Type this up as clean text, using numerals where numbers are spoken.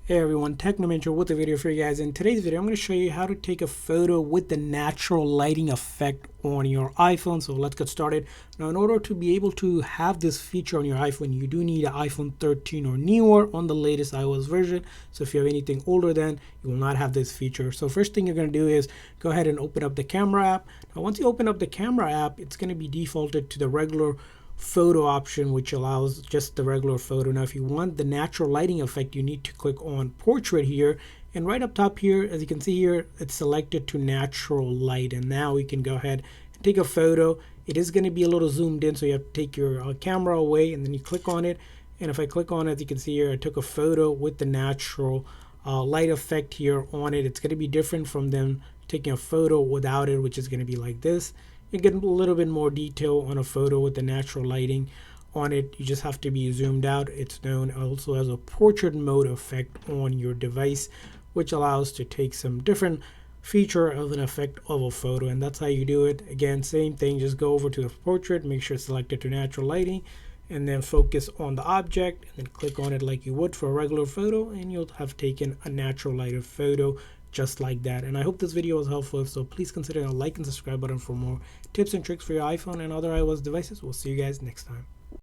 Hey everyone, Technomentor with a video for you guys. In today's video, I'm going to show you how to take a photo with the natural lighting effect on your iPhone. So let's get started. Now, in order to be able to have this feature on your iPhone, you do need an iPhone 13 or newer on the latest iOS version. So if you have anything older than, you will not have this feature. So first thing you're going to do is go ahead and open up the camera app. Now, once you open up the camera app, it's going to be defaulted to the regular photo option, which allows just the regular photo. Now if you want the natural lighting effect, you need to click on portrait here, and right up top here, as you can see here, it's selected to natural light. And now we can go ahead and take a photo. It is going to be a little zoomed in, so you have to take your camera away and then you click on it. And if I click on it, as you can see here, I took a photo with the natural light effect here on it. It's going to be different from them taking a photo without it, which is going to be like this. You get a little bit more detail on a photo with the natural lighting on it. You just have to be zoomed out. It's known also as a portrait mode effect on your device, which allows to take some different feature of an effect of a photo, and that's how you do it. Again, same thing, just go over to the portrait, make sure it's selected to natural lighting, and then focus on the object and then click on it like you would for a regular photo, and you'll have taken a natural lighted photo just like that. And I hope this video was helpful. If so, please consider a like and subscribe button for more tips and tricks for your iPhone and other iOS devices. We'll see you guys next time.